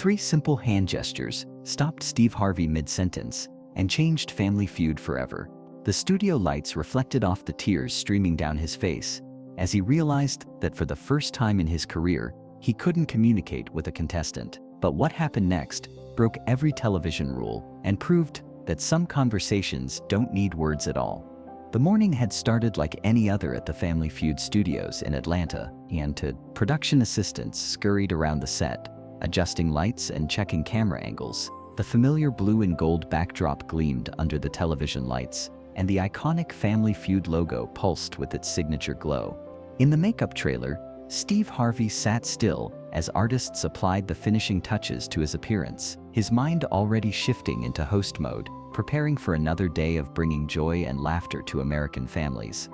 3 simple hand gestures stopped Steve Harvey mid-sentence and changed Family Feud forever. The studio lights reflected off the tears streaming down his face as he realized that for the first time in his career, he couldn't communicate with a contestant. But what happened next broke every television rule and proved that some conversations don't need words at all. The morning had started like any other at the Family Feud studios in Atlanta, and production assistants scurried around the set, adjusting lights and checking camera angles. The familiar blue and gold backdrop gleamed under the television lights, and the iconic Family Feud logo pulsed with its signature glow. In the makeup trailer, Steve Harvey sat still as artists applied the finishing touches to his appearance, his mind already shifting into host mode, preparing for another day of bringing joy and laughter to American families.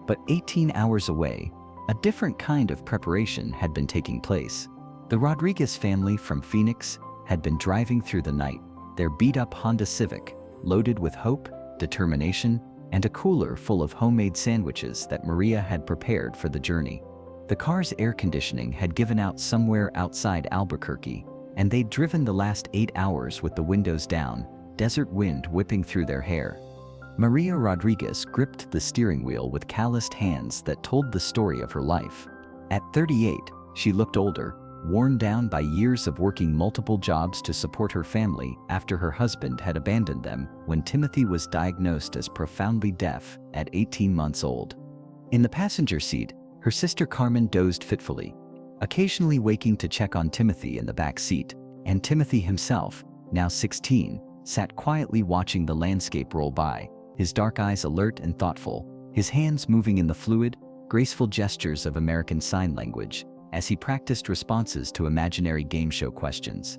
But 18 hours away, a different kind of preparation had been taking place. The Rodriguez family from Phoenix had been driving through the night, their beat-up Honda Civic, loaded with hope, determination, and a cooler full of homemade sandwiches that Maria had prepared for the journey. The car's air conditioning had given out somewhere outside Albuquerque, and they'd driven the last 8 hours with the windows down, desert wind whipping through their hair. Maria Rodriguez gripped the steering wheel with calloused hands that told the story of her life. At 38, she looked older, worn down by years of working multiple jobs to support her family after her husband had abandoned them when Timothy was diagnosed as profoundly deaf at 18 months old. In the passenger seat, her sister Carmen dozed fitfully, occasionally waking to check on Timothy in the back seat, and Timothy himself, now 16, sat quietly watching the landscape roll by, his dark eyes alert and thoughtful, his hands moving in the fluid, graceful gestures of American Sign Language as he practiced responses to imaginary game show questions.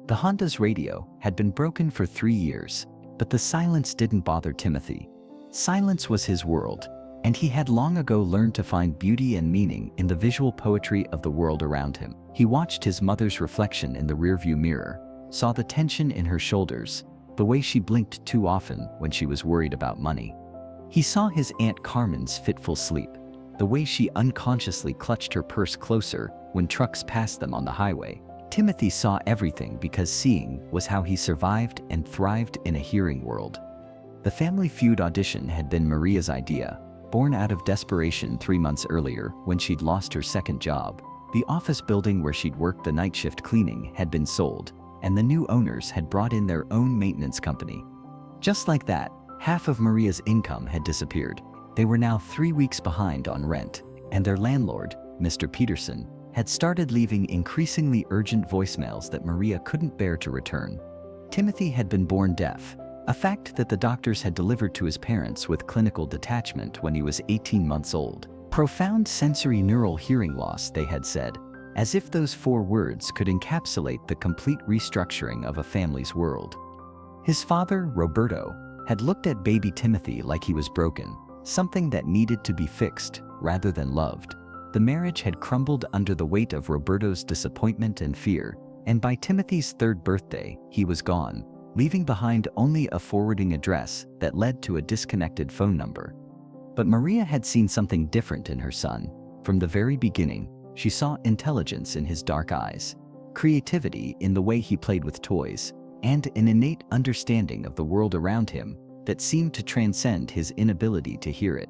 The Honda's radio had been broken for 3 years, but the silence didn't bother Timothy. Silence was his world, and he had long ago learned to find beauty and meaning in the visual poetry of the world around him. He watched his mother's reflection in the rearview mirror, saw the tension in her shoulders, the way she blinked too often when she was worried about money. He saw his Aunt Carmen's fitful sleep, the way she unconsciously clutched her purse closer when trucks passed them on the highway. Timothy saw everything because seeing was how he survived and thrived in a hearing world. The Family Feud audition had been Maria's idea, born out of desperation 3 months earlier when she'd lost her second job. The office building where she'd worked the night shift cleaning had been sold, and the new owners had brought in their own maintenance company. Just like that, half of Maria's income had disappeared. They were now 3 weeks behind on rent, and their landlord, Mr. Peterson, had started leaving increasingly urgent voicemails that Maria couldn't bear to return. Timothy had been born deaf, a fact that the doctors had delivered to his parents with clinical detachment when he was 18 months old. Profound sensory neural hearing loss, they had said, as if those 4 words could encapsulate the complete restructuring of a family's world. His father, Roberto, had looked at baby Timothy like he was broken, something that needed to be fixed rather than loved. The marriage had crumbled under the weight of Roberto's disappointment and fear, and by Timothy's 3rd birthday, he was gone, leaving behind only a forwarding address that led to a disconnected phone number. But Maria had seen something different in her son. From the very beginning, she saw intelligence in his dark eyes, creativity in the way he played with toys, and an innate understanding of the world around him that seemed to transcend his inability to hear it.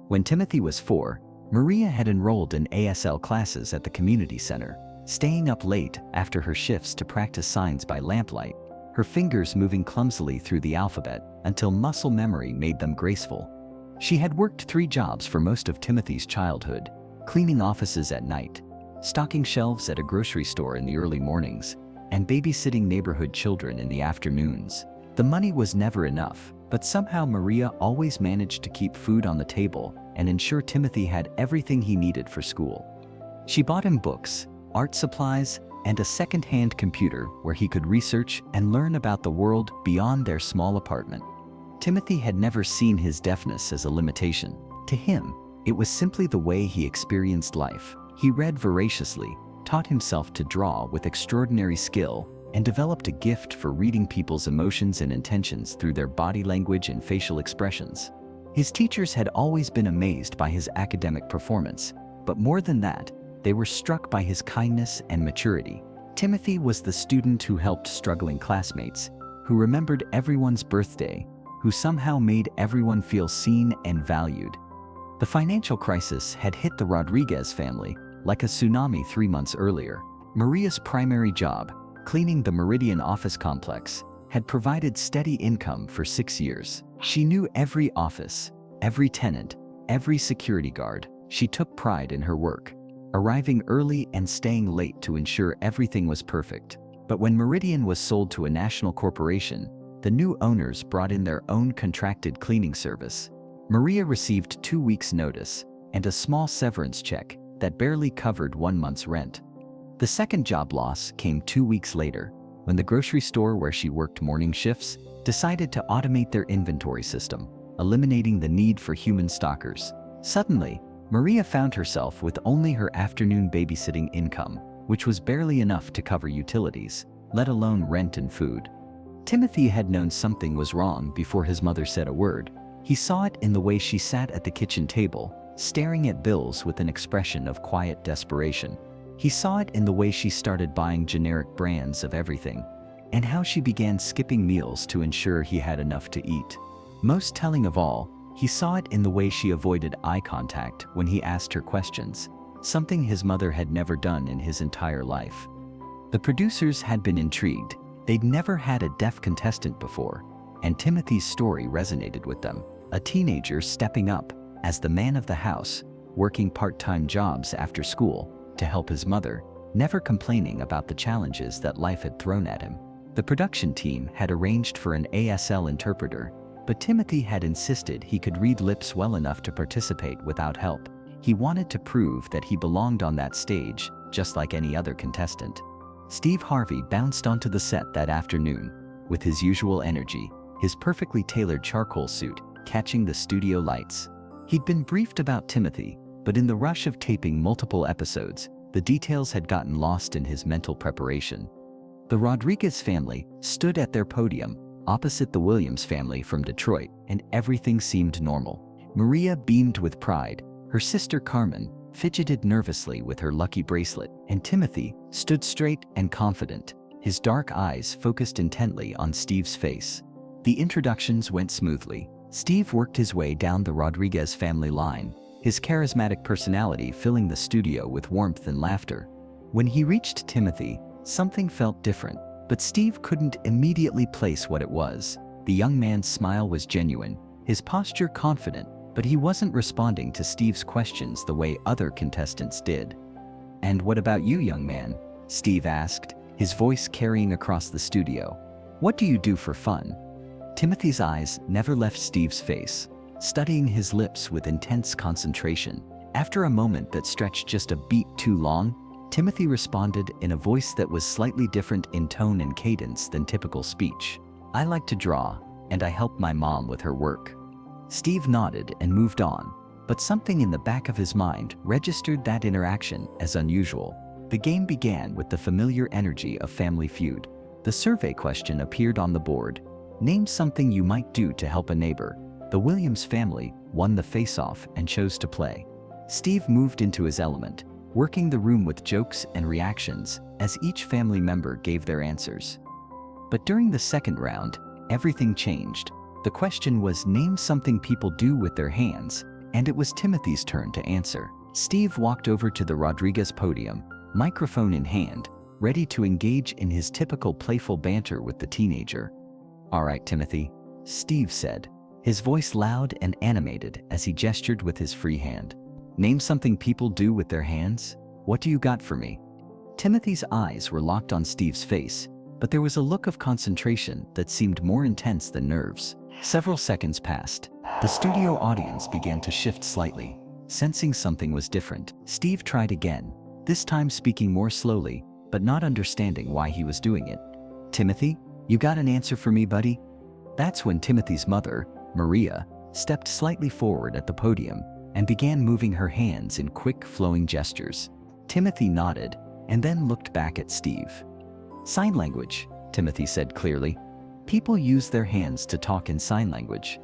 When Timothy was 4, Maria had enrolled in ASL classes at the community center, staying up late after her shifts to practice signs by lamplight, her fingers moving clumsily through the alphabet until muscle memory made them graceful. She had worked 3 jobs for most of Timothy's childhood, cleaning offices at night, stocking shelves at a grocery store in the early mornings, and babysitting neighborhood children in the afternoons. The money was never enough, but somehow Maria always managed to keep food on the table and ensure Timothy had everything he needed for school. She bought him books, art supplies, and a second-hand computer where he could research and learn about the world beyond their small apartment. Timothy had never seen his deafness as a limitation. To him, it was simply the way he experienced life. He read voraciously, taught himself to draw with extraordinary skill, and developed a gift for reading people's emotions and intentions through their body language and facial expressions. His teachers had always been amazed by his academic performance, but more than that, they were struck by his kindness and maturity. Timothy was the student who helped struggling classmates, who remembered everyone's birthday, who somehow made everyone feel seen and valued. The financial crisis had hit the Rodriguez family like a tsunami 3 months earlier. Maria's primary job, cleaning the Meridian office complex, had provided steady income for 6 years. She knew every office, every tenant, every security guard. She took pride in her work, arriving early and staying late to ensure everything was perfect. But when Meridian was sold to a national corporation, the new owners brought in their own contracted cleaning service. Maria received 2 weeks' notice and a small severance check that barely covered 1 month's rent. The second job loss came 2 weeks later, when the grocery store where she worked morning shifts decided to automate their inventory system, eliminating the need for human stockers. Suddenly, Maria found herself with only her afternoon babysitting income, which was barely enough to cover utilities, let alone rent and food. Timothy had known something was wrong before his mother said a word. He saw it in the way she sat at the kitchen table, staring at bills with an expression of quiet desperation. He saw it in the way she started buying generic brands of everything, and how she began skipping meals to ensure he had enough to eat. Most telling of all, he saw it in the way she avoided eye contact when he asked her questions, something his mother had never done in his entire life. The producers had been intrigued. They'd never had a deaf contestant before, and Timothy's story resonated with them. A teenager stepping up as the man of the house, working part-time jobs after school to help his mother, never complaining about the challenges that life had thrown at him. The production team had arranged for an ASL interpreter, but Timothy had insisted he could read lips well enough to participate without help. He wanted to prove that he belonged on that stage, just like any other contestant. Steve Harvey bounced onto the set that afternoon, with his usual energy, his perfectly tailored charcoal suit catching the studio lights. He'd been briefed about Timothy, but in the rush of taping multiple episodes, the details had gotten lost in his mental preparation. The Rodriguez family stood at their podium, opposite the Williams family from Detroit, and everything seemed normal. Maria beamed with pride, her sister Carmen fidgeted nervously with her lucky bracelet, and Timothy stood straight and confident, his dark eyes focused intently on Steve's face. The introductions went smoothly. Steve worked his way down the Rodriguez family line, his charismatic personality filling the studio with warmth and laughter. When he reached Timothy, something felt different, but Steve couldn't immediately place what it was. The young man's smile was genuine, his posture confident, but he wasn't responding to Steve's questions the way other contestants did. "And what about you, young man?" Steve asked, his voice carrying across the studio. "What do you do for fun?" Timothy's eyes never left Steve's face, studying his lips with intense concentration. After a moment that stretched just a beat too long, Timothy responded in a voice that was slightly different in tone and cadence than typical speech. "I like to draw, and I help my mom with her work." Steve nodded and moved on, but something in the back of his mind registered that interaction as unusual. The game began with the familiar energy of Family Feud. The survey question appeared on the board. Name something you might do to help a neighbor. The Williams family won the face-off and chose to play. Steve moved into his element, working the room with jokes and reactions as each family member gave their answers. But during the second round, everything changed. The question was, name something people do with their hands, and it was Timothy's turn to answer. Steve walked over to the Rodriguez podium, microphone in hand, ready to engage in his typical playful banter with the teenager. "All right, Timothy," Steve said, his voice loud and animated as he gestured with his free hand. "Name something people do with their hands. What do you got for me?" Timothy's eyes were locked on Steve's face, but there was a look of concentration that seemed more intense than nerves. Several seconds passed. The studio audience began to shift slightly, sensing something was different. Steve tried again, this time speaking more slowly, but not understanding why he was doing it. "Timothy, you got an answer for me, buddy?" That's when Timothy's mother, Maria, stepped slightly forward at the podium and began moving her hands in quick, flowing gestures. Timothy nodded and then looked back at Steve. "Sign language," Timothy said clearly. "People use their hands to talk in sign language."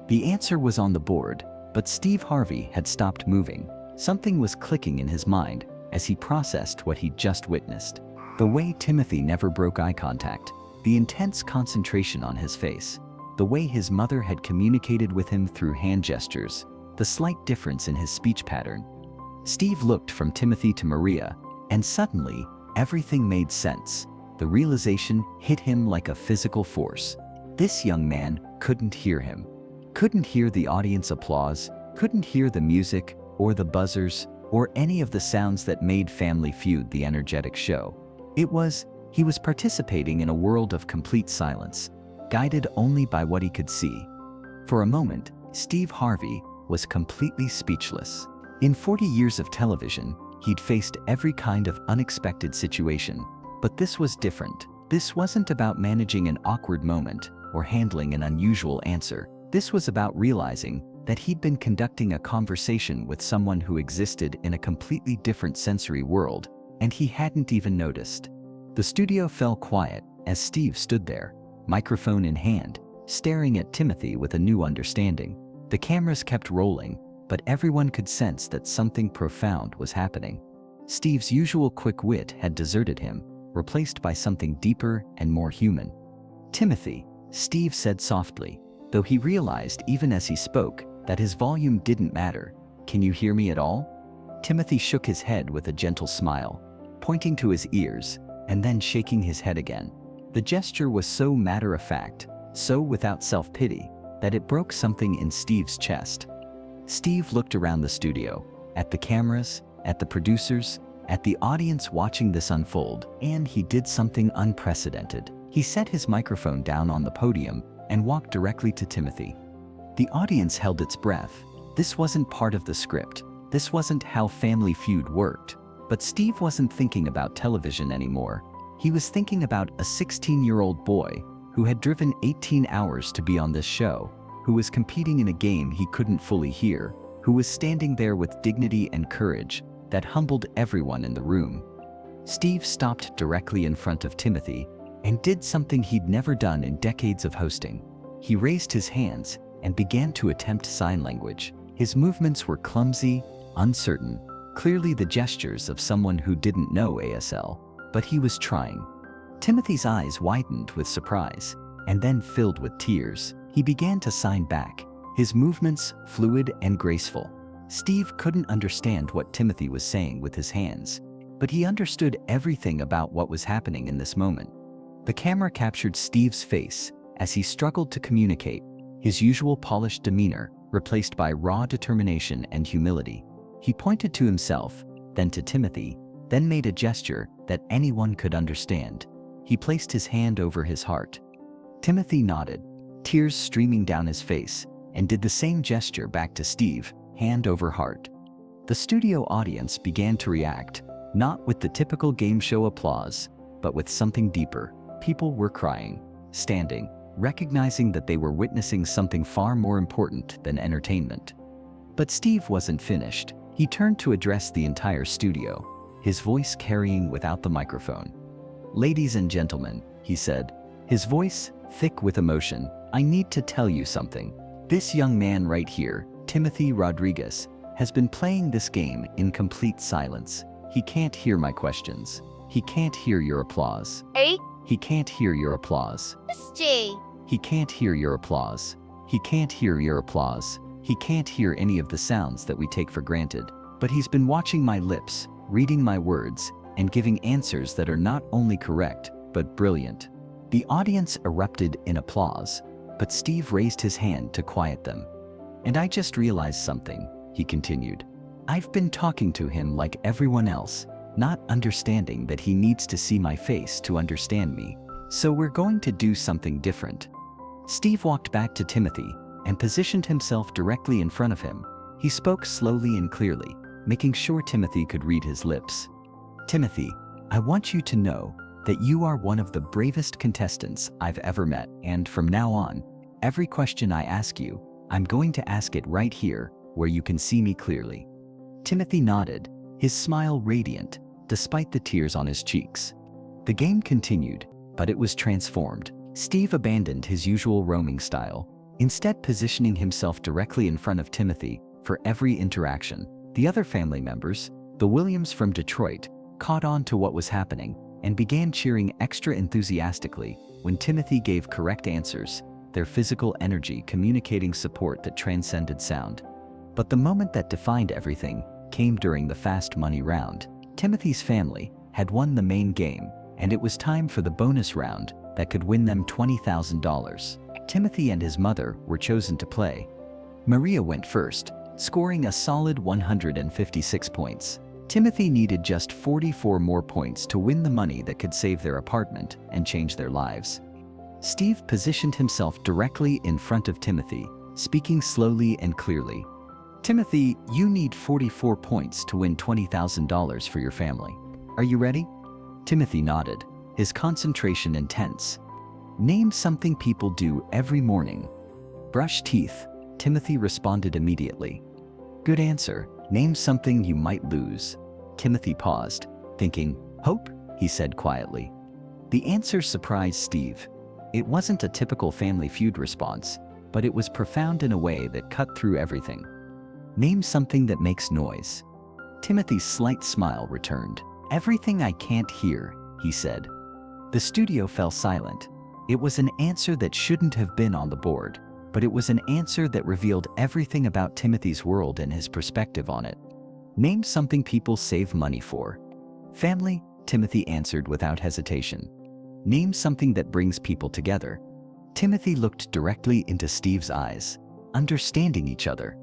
The answer was on the board, but Steve Harvey had stopped moving. Something was clicking in his mind as he processed what he'd just witnessed. The way Timothy never broke eye contact, the intense concentration on his face, the way his mother had communicated with him through hand gestures, the slight difference in his speech pattern. Steve looked from Timothy to Maria, and suddenly, everything made sense. The realization hit him like a physical force. This young man couldn't hear him. Couldn't hear the audience applause, couldn't hear the music, or the buzzers, or any of the sounds that made Family Feud the energetic show. He was participating in a world of complete silence, guided only by what he could see. For a moment, Steve Harvey was completely speechless. In 40 years of television, he'd faced every kind of unexpected situation, but this was different. This wasn't about managing an awkward moment or handling an unusual answer. This was about realizing that he'd been conducting a conversation with someone who existed in a completely different sensory world, and he hadn't even noticed. The studio fell quiet as Steve stood there, microphone in hand, staring at Timothy with a new understanding. The cameras kept rolling, but everyone could sense that something profound was happening. Steve's usual quick wit had deserted him, replaced by something deeper and more human. "Timothy," Steve said softly, though he realized even as he spoke that his volume didn't matter. "Can you hear me at all?" Timothy shook his head with a gentle smile, pointing to his ears, and then shaking his head again. The gesture was so matter-of-fact, so without self-pity, that it broke something in Steve's chest. Steve looked around the studio, at the cameras, at the producers, at the audience watching this unfold, and he did something unprecedented. He set his microphone down on the podium and walked directly to Timothy. The audience held its breath. This wasn't part of the script. This wasn't how Family Feud worked. But Steve wasn't thinking about television anymore. He was thinking about a 16-year-old boy who had driven 18 hours to be on this show, who was competing in a game he couldn't fully hear, who was standing there with dignity and courage that humbled everyone in the room. Steve stopped directly in front of Timothy and did something he'd never done in decades of hosting. He raised his hands and began to attempt sign language. His movements were clumsy, uncertain, clearly the gestures of someone who didn't know ASL, but he was trying. Timothy's eyes widened with surprise, and then filled with tears. He began to sign back, his movements fluid and graceful. Steve couldn't understand what Timothy was saying with his hands, but he understood everything about what was happening in this moment. The camera captured Steve's face as he struggled to communicate, his usual polished demeanor replaced by raw determination and humility. He pointed to himself, then to Timothy, then made a gesture that anyone could understand. He placed his hand over his heart. Timothy nodded, tears streaming down his face, and did the same gesture back to Steve, hand over heart. The studio audience began to react, not with the typical game show applause, but with something deeper. People were crying, standing, recognizing that they were witnessing something far more important than entertainment. But Steve wasn't finished. He turned to address the entire studio, his voice carrying without the microphone. "Ladies and gentlemen," he said, his voice thick with emotion, "I need to tell you something. This young man right here, Timothy Rodriguez, has been playing this game in complete silence. He can't hear my questions. He can't hear your applause. He can't hear your applause. He can't hear your applause. He can't hear your applause. He can't hear any of the sounds that we take for granted. But he's been watching my lips, reading my words, and giving answers that are not only correct, but brilliant." The audience erupted in applause, but Steve raised his hand to quiet them. "And I just realized something," he continued. "I've been talking to him like everyone else, not understanding that he needs to see my face to understand me. So we're going to do something different." Steve walked back to Timothy and positioned himself directly in front of him. He spoke slowly and clearly, making sure Timothy could read his lips. "Timothy, I want you to know that you are one of the bravest contestants I've ever met, and from now on, every question I ask you, I'm going to ask it right here, where you can see me clearly." Timothy nodded, his smile radiant, despite the tears on his cheeks. The game continued, but it was transformed. Steve abandoned his usual roaming style, instead positioning himself directly in front of Timothy for every interaction. The other family members, the Williams from Detroit, caught on to what was happening, and began cheering extra enthusiastically when Timothy gave correct answers, their physical energy communicating support that transcended sound. But the moment that defined everything came during the fast money round. Timothy's family had won the main game, and it was time for the bonus round that could win them $20,000. Timothy and his mother were chosen to play. Maria went first, scoring a solid 156 points. Timothy needed just 44 more points to win the money that could save their apartment and change their lives. Steve positioned himself directly in front of Timothy, speaking slowly and clearly. "Timothy, you need 44 points to win $20,000 for your family. Are you ready?" Timothy nodded, his concentration intense. "Name something people do every morning." "Brush teeth," Timothy responded immediately. "Good answer. Name something you might lose." Timothy paused, thinking. "Hope," he said quietly. The answer surprised Steve. It wasn't a typical Family Feud response, but it was profound in a way that cut through everything. "Name something that makes noise." Timothy's slight smile returned. "Everything I can't hear," he said. The studio fell silent. It was an answer that shouldn't have been on the board, but it was an answer that revealed everything about Timothy's world and his perspective on it. "Name something people save money for." "Family," Timothy answered without hesitation. "Name something that brings people together." Timothy looked directly into Steve's eyes, understanding each other.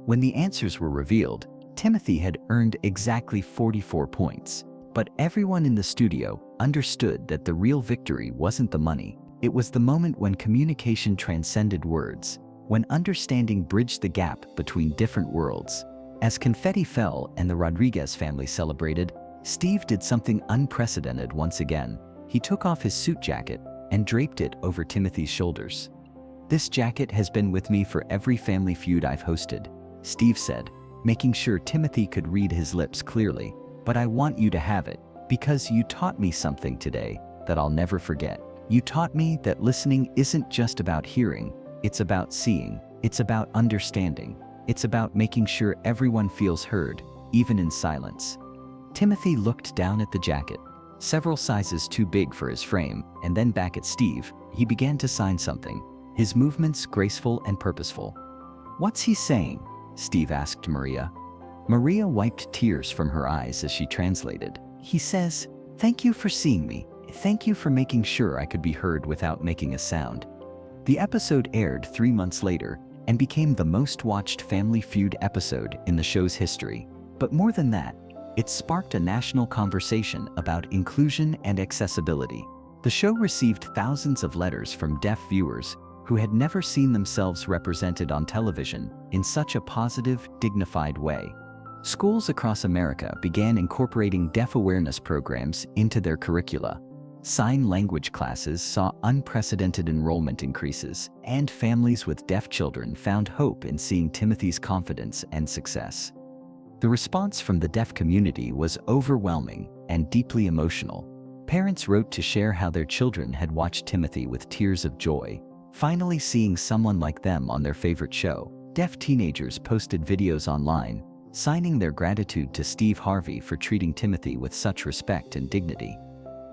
When the answers were revealed, Timothy had earned exactly 44 points. But everyone in the studio understood that the real victory wasn't the money. It was the moment when communication transcended words, when understanding bridged the gap between different worlds. As confetti fell and the Rodriguez family celebrated, Steve did something unprecedented once again. He took off his suit jacket and draped it over Timothy's shoulders. "This jacket has been with me for every Family Feud I've hosted," Steve said, making sure Timothy could read his lips clearly. "But I want you to have it, because you taught me something today that I'll never forget. You taught me that listening isn't just about hearing, it's about seeing, it's about understanding, it's about making sure everyone feels heard, even in silence." Timothy looked down at the jacket, several sizes too big for his frame, and then back at Steve. He began to sign something, his movements graceful and purposeful. "What's he saying?" Steve asked Maria. Maria wiped tears from her eyes as she translated. "He says, 'Thank you for seeing me. Thank you for making sure I could be heard without making a sound.'" The episode aired 3 months later and became the most watched Family Feud episode in the show's history. But more than that, it sparked a national conversation about inclusion and accessibility. The show received thousands of letters from deaf viewers who had never seen themselves represented on television in such a positive, dignified way. Schools across America began incorporating deaf awareness programs into their curricula. Sign language classes saw unprecedented enrollment increases, and families with deaf children found hope in seeing Timothy's confidence and success. The response from the deaf community was overwhelming and deeply emotional. Parents wrote to share how their children had watched Timothy with tears of joy, finally seeing someone like them on their favorite show. Deaf teenagers posted videos online, signing their gratitude to Steve Harvey for treating Timothy with such respect and dignity.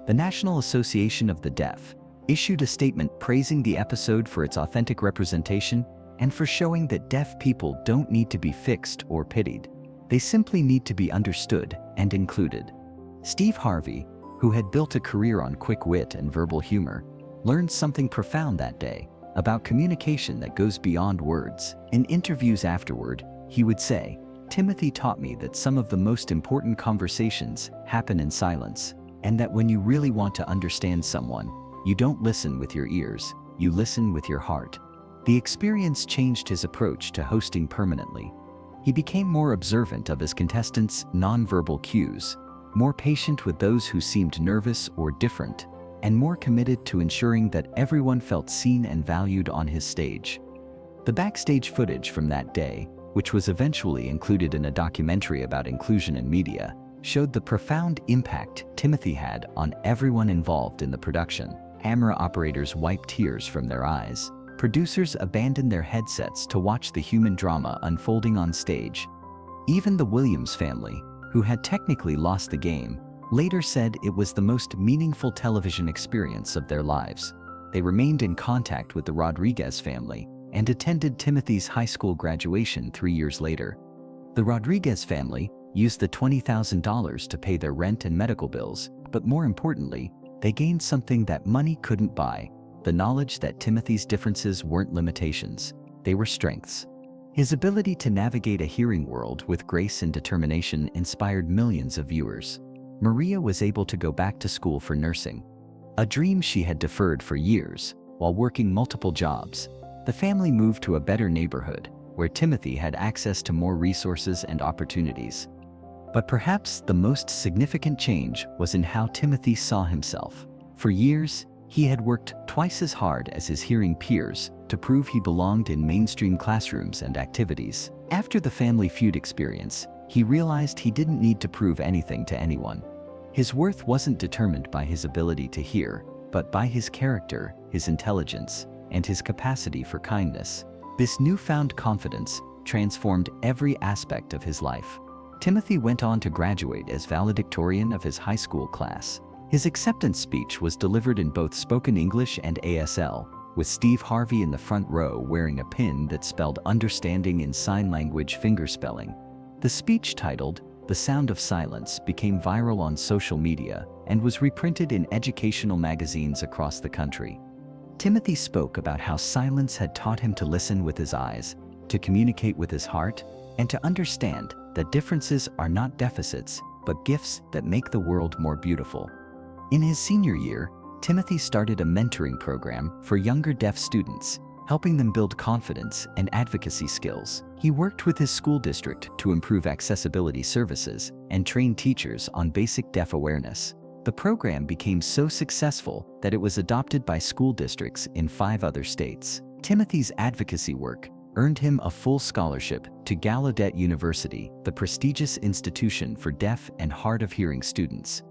The National Association of the Deaf issued a statement praising the episode for its authentic representation and for showing that deaf people don't need to be fixed or pitied. They simply need to be understood and included. Steve Harvey, who had built a career on quick wit and verbal humor, learned something profound that day about communication that goes beyond words. In interviews afterward, he would say, "Timothy taught me that some of the most important conversations happen in silence, and that when you really want to understand someone, you don't listen with your ears, you listen with your heart." The experience changed his approach to hosting permanently. He became more observant of his contestants' nonverbal cues, more patient with those who seemed nervous or different, and more committed to ensuring that everyone felt seen and valued on his stage. The backstage footage from that day, which was eventually included in a documentary about inclusion in media, showed the profound impact Timothy had on everyone involved in the production. Camera operators wiped tears from their eyes. Producers abandoned their headsets to watch the human drama unfolding on stage. Even the Williams family, who had technically lost the game, later said it was the most meaningful television experience of their lives. They remained in contact with the Rodriguez family and attended Timothy's high school graduation 3 years later. The Rodriguez family used the $20,000 to pay their rent and medical bills, but more importantly, they gained something that money couldn't buy: the knowledge that Timothy's differences weren't limitations, they were strengths. His ability to navigate a hearing world with grace and determination inspired millions of viewers. Maria was able to go back to school for nursing, a dream she had deferred for years. While working multiple jobs, the family moved to a better neighborhood where Timothy had access to more resources and opportunities. But perhaps the most significant change was in how Timothy saw himself. For years, he had worked twice as hard as his hearing peers to prove he belonged in mainstream classrooms and activities. After the Family Feud experience, he realized he didn't need to prove anything to anyone. His worth wasn't determined by his ability to hear, but by his character, his intelligence, and his capacity for kindness. This newfound confidence transformed every aspect of his life. Timothy went on to graduate as valedictorian of his high school class. His acceptance speech was delivered in both spoken English and ASL, with Steve Harvey in the front row wearing a pin that spelled understanding in sign language fingerspelling. The speech, titled "The Sound of Silence," became viral on social media and was reprinted in educational magazines across the country. Timothy spoke about how silence had taught him to listen with his eyes, to communicate with his heart, and to understand that differences are not deficits, but gifts that make the world more beautiful. In his senior year, Timothy started a mentoring program for younger deaf students, helping them build confidence and advocacy skills. He worked with his school district to improve accessibility services and train teachers on basic deaf awareness. The program became so successful that it was adopted by school districts in 5 other states. Timothy's advocacy work earned him a full scholarship to Gallaudet University, the prestigious institution for deaf and hard of hearing students.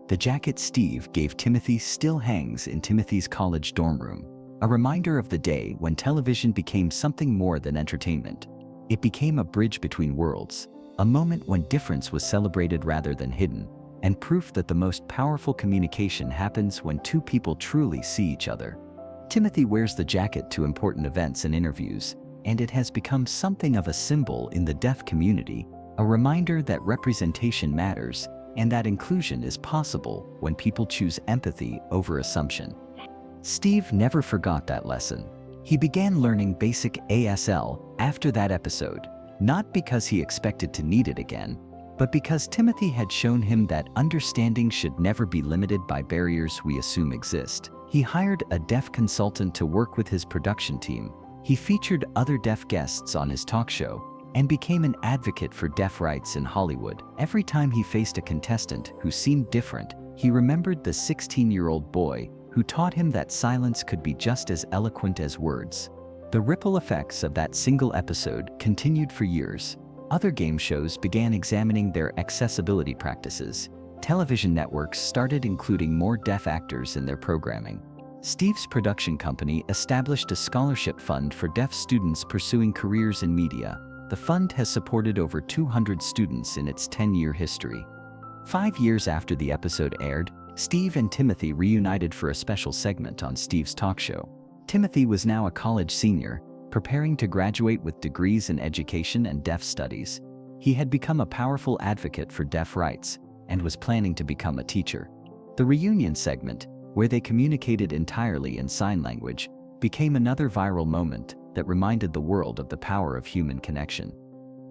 The jacket Steve gave Timothy still hangs in Timothy's college dorm room, a reminder of the day when television became something more than entertainment. It became a bridge between worlds, a moment when difference was celebrated rather than hidden, and proof that the most powerful communication happens when 2 people truly see each other. Timothy wears the jacket to important events and interviews, and it has become something of a symbol in the deaf community, a reminder that representation matters and that inclusion is possible when people choose empathy over assumption. Steve never forgot that lesson. He began learning basic ASL after that episode, not because he expected to need it again, but because Timothy had shown him that understanding should never be limited by barriers we assume exist. He hired a deaf consultant to work with his production team. He featured other deaf guests on his talk show and became an advocate for deaf rights in Hollywood. Every time he faced a contestant who seemed different, he remembered the 16-year-old boy who taught him that silence could be just as eloquent as words. The ripple effects of that single episode continued for years. Other game shows began examining their accessibility practices. Television networks started including more deaf actors in their programming. Steve's production company established a scholarship fund for deaf students pursuing careers in media. The fund has supported over 200 students in its 10-year history. 5 years after the episode aired, Steve and Timothy reunited for a special segment on Steve's talk show. Timothy was now a college senior, preparing to graduate with degrees in education and deaf studies. He had become a powerful advocate for deaf rights and was planning to become a teacher. The reunion segment, where they communicated entirely in sign language, became another viral moment that reminded the world of the power of human connection.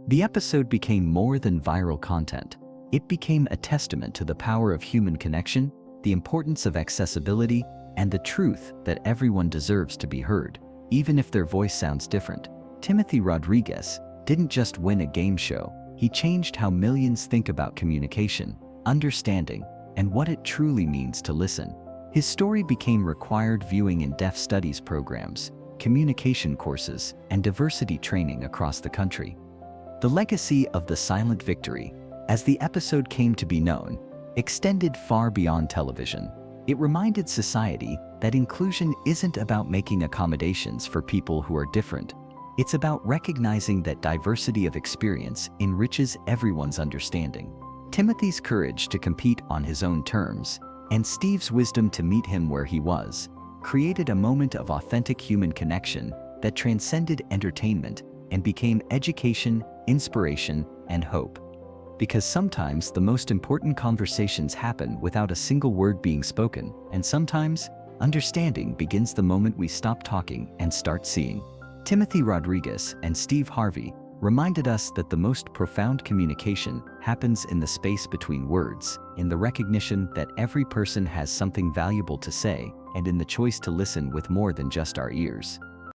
The episode became more than viral content. It became a testament to the power of human connection, the importance of accessibility, and the truth that everyone deserves to be heard, even if their voice sounds different. Timothy Rodriguez didn't just win a game show, he changed how millions think about communication, understanding, and what it truly means to listen. His story became required viewing in deaf studies programs, communication courses, and diversity training across the country. The legacy of the silent victory, as the episode came to be known, extended far beyond television. It reminded society that inclusion isn't about making accommodations for people who are different. It's about recognizing that diversity of experience enriches everyone's understanding. Timothy's courage to compete on his own terms, and Steve's wisdom to meet him where he was, created a moment of authentic human connection that transcended entertainment and became education, inspiration, and hope. Because sometimes the most important conversations happen without a single word being spoken, and sometimes understanding begins the moment we stop talking and start seeing. Timothy Rodriguez and Steve Harvey reminded us that the most profound communication happens in the space between words, in the recognition that every person has something valuable to say, and in the choice to listen with more than just our ears.